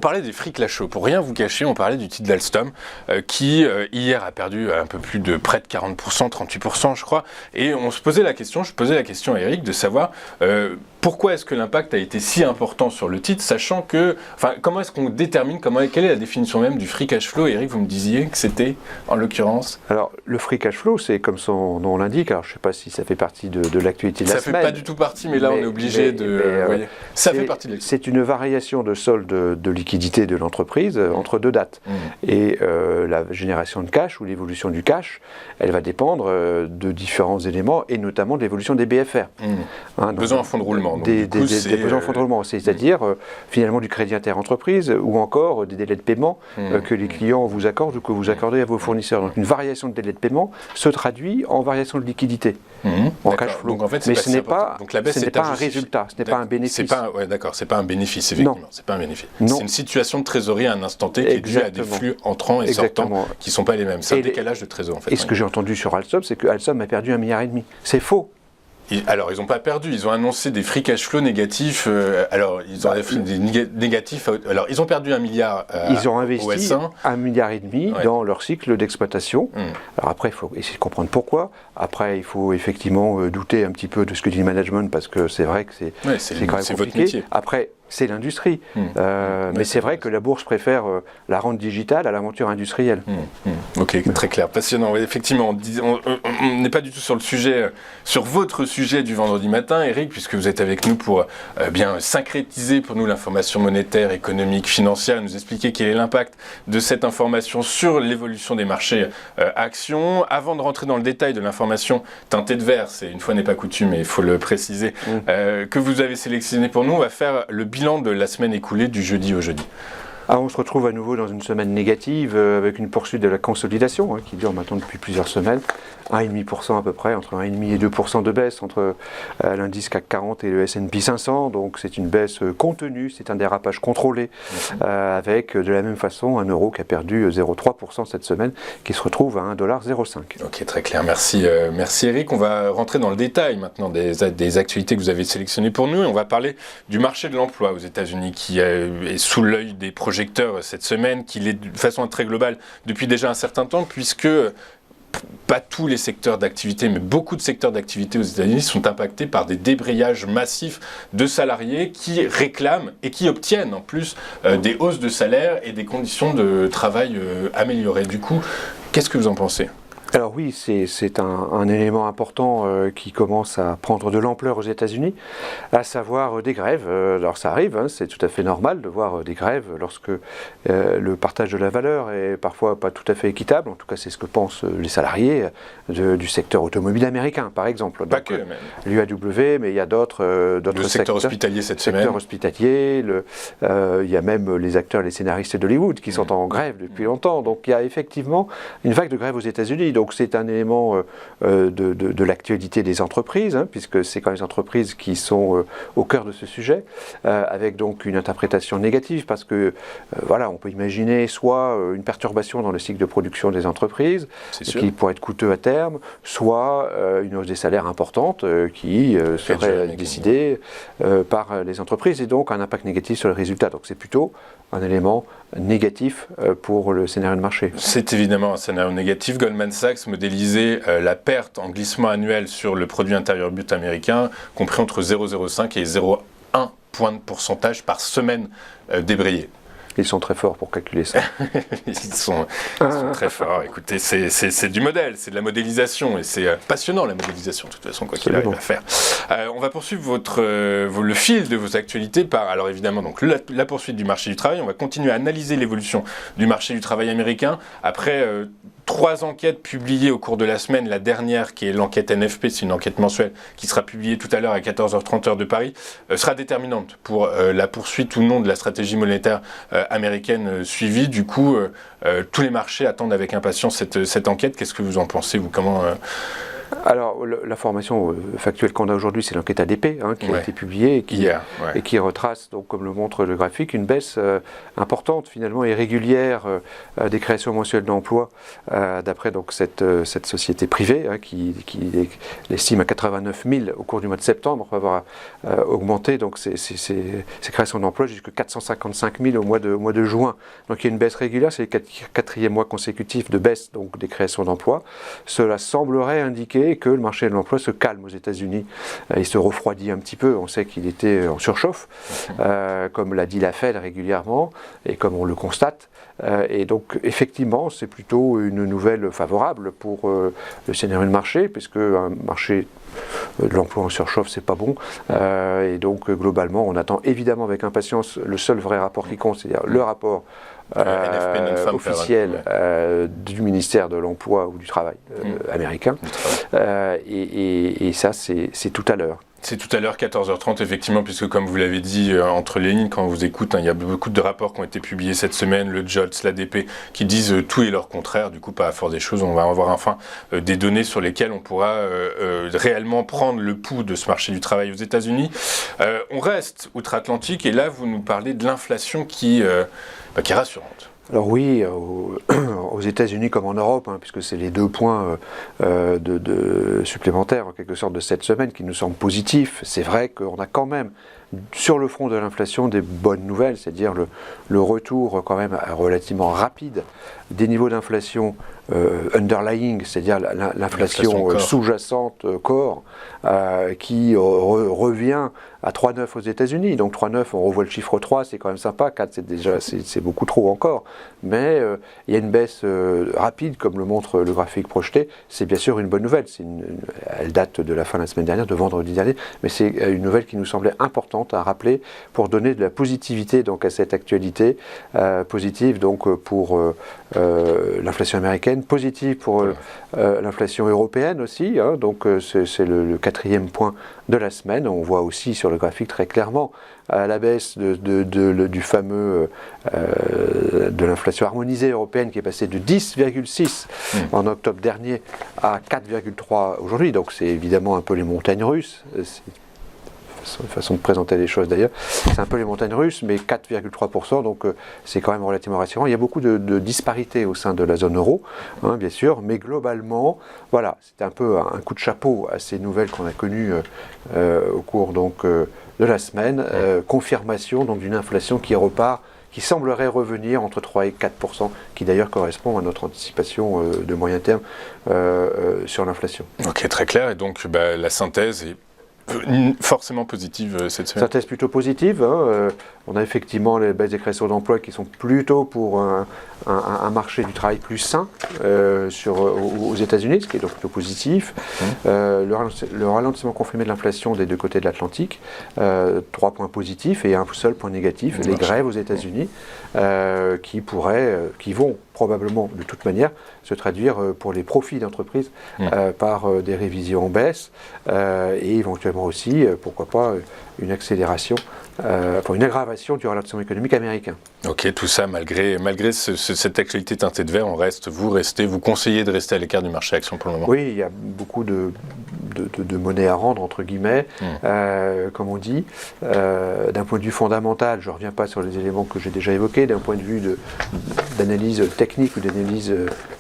parlait des free cash flow. Pour rien vous cacher, on parlait du titre d'Alstom qui hier a perdu un peu plus de près de 40%, 38% je crois. Et je posais la question à Eric de savoir pourquoi est-ce que l'impact a été si important sur le titre, sachant que, comment est-ce qu'on détermine, quelle est la définition même du free cash flow? Eric, vous me disiez que c'était, en l'occurrence... Alors, le free cash flow, c'est comme son nom l'indique, alors je ne sais pas si ça fait partie de l'actualité de la semaine. Ça ne fait pas du tout partie, mais là on est obligé de... ça fait partie de l'actualité. C'est une variation de solde de liquidité de l'entreprise entre deux dates. Et la génération de cash ou l'évolution du cash, elle va dépendre de différents éléments, et notamment de l'évolution des BFR. Besoin en fonds de roulement. Des besoins en fonds de roulement, c'est-à-dire finalement du crédit inter-entreprise ou encore des délais de paiement que les clients vous accordent ou que vous accordez à vos fournisseurs. Donc une variation de délai de paiement se traduit en variation de liquidité, en cash flow. Donc, en fait, mais ce n'est pas, un résultat, ce n'est pas un bénéfice. C'est pas un bénéfice, effectivement. C'est pas un bénéfice. C'est une situation de trésorerie à un instant T qui est due à des flux entrants et sortants qui ne sont pas les mêmes. C'est un décalage de trésor, en fait. Et ce que j'ai entendu sur Alstom, c'est que Alstom a perdu 1,5 milliard. C'est faux. Alors, ils n'ont pas perdu, ils ont annoncé des free cash flow négatifs. Ils ont perdu 1 milliard ils ont investi au S1. 1,5 milliard dans leur cycle d'exploitation. Alors après, il faut essayer de comprendre pourquoi. Après, il faut effectivement douter un petit peu de ce que dit le management, parce que c'est vrai que c'est quand même compliqué. Votre métier. Après, c'est l'industrie. Mais c'est vrai que la bourse préfère la rente digitale à l'aventure industrielle. Ok, très clair, passionnant. Effectivement, on n'est pas du tout sur le sujet, sur votre sujet du vendredi matin, Eric, puisque vous êtes avec nous pour bien syncrétiser pour nous l'information monétaire, économique, financière, nous expliquer quel est l'impact de cette information sur l'évolution des marchés actions. Avant de rentrer dans le détail de l'information teintée de vert, c'est une fois n'est pas coutume, mais il faut le préciser, que vous avez sélectionné pour nous, on va faire le bilan de la semaine écoulée du jeudi au jeudi. On se retrouve à nouveau dans une semaine négative avec une poursuite de la consolidation qui dure maintenant depuis plusieurs semaines. 1,5% à peu près, entre 1,5 et 2% de baisse entre l'indice CAC 40 et le S&P 500. Donc c'est une baisse contenue, c'est un dérapage contrôlé avec de la même façon un euro qui a perdu 0,3% cette semaine, qui se retrouve à 1,05 $. Ok, très clair. Merci Eric. On va rentrer dans le détail maintenant des actualités que vous avez sélectionnées pour nous et on va parler du marché de l'emploi aux États-Unis qui est sous l'œil des projecteurs cette semaine, qui l'est de façon très globale depuis déjà un certain temps, puisque pas tous les secteurs d'activité, mais beaucoup de secteurs d'activité aux États-Unis sont impactés par des débrayages massifs de salariés qui réclament et qui obtiennent en plus des hausses de salaire et des conditions de travail améliorées. Du coup, qu'est-ce que vous en pensez ? Alors oui, c'est un élément important qui commence à prendre de l'ampleur aux États-Unis, à savoir des grèves. Alors ça arrive, c'est tout à fait normal de voir des grèves lorsque le partage de la valeur est parfois pas tout à fait équitable. En tout cas, c'est ce que pensent les salariés du secteur automobile américain, par exemple. Pas que, même. L'UAW, mais il y a d'autres secteurs. Le secteur hospitalier cette semaine. Le secteur hospitalier, il y a même les acteurs, les scénaristes d'Hollywood qui sont en grève depuis longtemps. Donc il y a effectivement une vague de grève aux États-Unis. Donc c'est un élément de l'actualité des entreprises, puisque c'est quand même les entreprises qui sont au cœur de ce sujet, avec donc une interprétation négative, parce que on peut imaginer soit une perturbation dans le cycle de production des entreprises, qui pourrait être coûteux à terme, soit une hausse des salaires importante qui serait décidée par les entreprises, et donc un impact négatif sur les résultats. Donc c'est plutôt un élément négatif pour le scénario de marché. C'est évidemment un scénario négatif. Goldman Sachs modélisait la perte en glissement annuel sur le produit intérieur brut américain, compris entre 0,05 et 0,1 point de pourcentage par semaine débrayé. Ils sont très forts pour calculer ça. ils sont très forts. Écoutez, c'est du modèle, c'est de la modélisation, et c'est passionnant la modélisation, de toute façon, quoi qu'il arrive à faire. On va poursuivre le fil de vos actualités par, alors évidemment, donc, la poursuite du marché du travail. On va continuer à analyser l'évolution du marché du travail américain. Après 3 enquêtes publiées au cours de la semaine, la dernière qui est l'enquête NFP, c'est une enquête mensuelle qui sera publiée tout à l'heure à 14h30 heure de Paris, sera déterminante pour la poursuite ou non de la stratégie monétaire américaine suivie. Du coup, tous les marchés attendent avec impatience cette enquête. Qu'est-ce que vous en pensez, vous ? Alors, l'information factuelle qu'on a aujourd'hui, c'est l'enquête ADP qui a été publiée et qui retrace, donc, comme le montre le graphique, une baisse importante finalement et régulière des créations mensuelles d'emplois, d'après donc cette société privée qui l'estime à 89 000 au cours du mois de septembre, pour avoir augmenté donc ces créations d'emplois jusqu'à 455 000 au mois de juin. Donc il y a une baisse régulière, c'est le quatrième mois consécutif de baisse donc des créations d'emplois. Cela semblerait indiquer que le marché de l'emploi se calme aux États-Unis. Il se refroidit un petit peu, on sait qu'il était en surchauffe, comme l'a dit la Fed régulièrement, et comme on le constate. Et donc effectivement, c'est plutôt une nouvelle favorable pour le scénario de marché, puisque un marché de l'emploi en surchauffe, c'est pas bon. Et donc globalement, on attend évidemment avec impatience le seul vrai rapport qui compte, c'est-à-dire le rapport officiel du ministère de l'Emploi ou du Travail américain. Et ça, c'est tout à l'heure. C'est tout à l'heure, 14h30, effectivement, puisque comme vous l'avez dit, entre les lignes, quand on vous écoute, il y a beaucoup de rapports qui ont été publiés cette semaine, le JOLTS, l'ADP, qui disent tout et leur contraire. Du coup, par la force des choses, on va avoir enfin des données sur lesquelles on pourra réellement prendre le pouls de ce marché du travail aux États-Unis. On reste outre-Atlantique, et là, vous nous parlez de l'inflation qui est rassurante. Alors oui, aux États-Unis comme en Europe, puisque c'est les deux points supplémentaires en quelque sorte de cette semaine qui nous semblent positifs. C'est vrai qu'on a quand même sur le front de l'inflation des bonnes nouvelles, c'est-à-dire le retour quand même relativement rapide des niveaux d'inflation underlying, c'est-à-dire l'inflation sous-jacente core, qui revient à 3,9 aux États-Unis. Donc 3,9, on revoit le chiffre 3, c'est quand même sympa, 4 c'est beaucoup trop encore, mais il y a une baisse rapide, comme le montre le graphique projeté. C'est bien sûr une bonne nouvelle, elle date de la fin de la semaine dernière, de vendredi dernier, mais c'est une nouvelle qui nous semblait importante à rappeler pour donner de la positivité donc à cette actualité, positive donc pour l'inflation américaine, positive pour l'inflation européenne aussi, donc c'est le quatrième point de la semaine. On voit aussi sur le graphique très clairement la baisse du fameux de l'inflation harmonisée européenne qui est passée de 10,6 en octobre dernier à 4,3 aujourd'hui. Donc c'est évidemment un peu les montagnes russes. Une façon de présenter les choses d'ailleurs, c'est un peu les montagnes russes, mais 4,3%, donc c'est quand même relativement rassurant. Il y a beaucoup de disparités au sein de la zone euro, bien sûr, mais globalement, voilà, c'était un peu un coup de chapeau à ces nouvelles qu'on a connues au cours donc, de la semaine, confirmation donc d'une inflation qui repart, qui semblerait revenir entre 3 et 4%, qui d'ailleurs correspond à notre anticipation de moyen terme sur l'inflation. Ok, très clair, et donc la synthèse est forcément positive cette semaine. Synthèse plutôt positive. On a effectivement les baisses des créations d'emplois qui sont plutôt pour un marché du travail plus sain aux États-Unis, ce qui est donc plutôt positif. Le ralentissement confirmé de l'inflation des deux côtés de l'Atlantique, 3 points positifs et un seul point négatif, les grèves aux États-Unis qui vont probablement de toute manière se traduire pour les profits d'entreprises par des révisions en baisse et éventuellement aussi, pourquoi pas, une accélération, une aggravation du ralentissement économique américain. Ok, tout ça, malgré cette actualité teintée de vert, vous conseillez de rester à l'écart du marché action pour le moment. Oui, il y a beaucoup de monnaie à rendre, entre guillemets, comme on dit. D'un point de vue fondamental, je ne reviens pas sur les éléments que j'ai déjà évoqués, d'un point de vue d'analyse technique ou d'analyse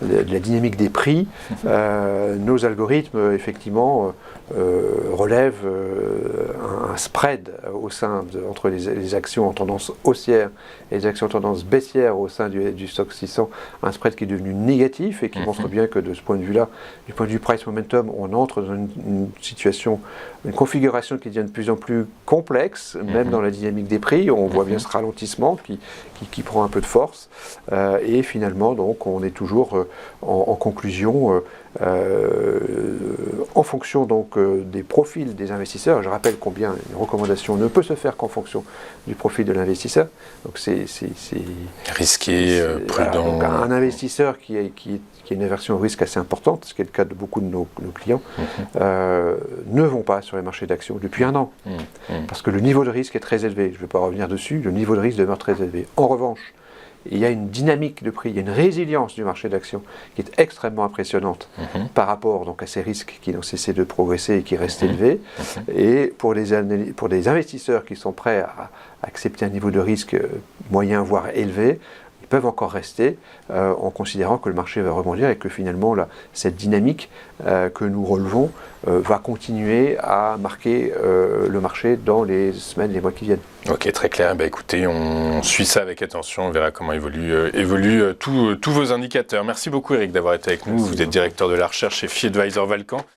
de la dynamique des prix, nos algorithmes, effectivement, relèvent un spread entre les actions en tendance haussière et les actions en tendance baissière au sein du stock 600, un spread qui est devenu négatif et qui montre bien que de ce point de vue-là, du point de vue price momentum, on entre dans une situation, une configuration qui devient de plus en plus complexe, même dans la dynamique des prix. On voit bien ce ralentissement qui prend un peu de force et finalement donc on est toujours en conclusion en fonction donc des profils des investisseurs. Je rappelle combien une recommandation ne peut se faire qu'en fonction du profil de l'investisseur. Donc c'est risqué, prudent. Donc un investisseur qui a une aversion au risque assez importante, ce qui est le cas de beaucoup de nos clients, ne vont pas sur les marchés d'actions depuis un an. Parce que le niveau de risque est très élevé. Je ne vais pas revenir dessus, le niveau de risque demeure très élevé. En revanche, il y a une dynamique de prix, il y a une résilience du marché d'actions qui est extrêmement impressionnante par rapport donc, à ces risques qui n'ont cessé de progresser et qui restent élevés. Et pour des investisseurs qui sont prêts à accepter un niveau de risque moyen, voire élevé, ils peuvent encore rester en considérant que le marché va rebondir et que finalement cette dynamique que nous relevons va continuer à marquer le marché dans les semaines, les mois qui viennent. Ok, très clair. Écoutez, on suit ça avec attention, on verra comment évoluent tous vos indicateurs. Merci beaucoup Eric d'avoir été avec nous. Vous êtes directeur de la recherche chez FiAdvisor Valcamp.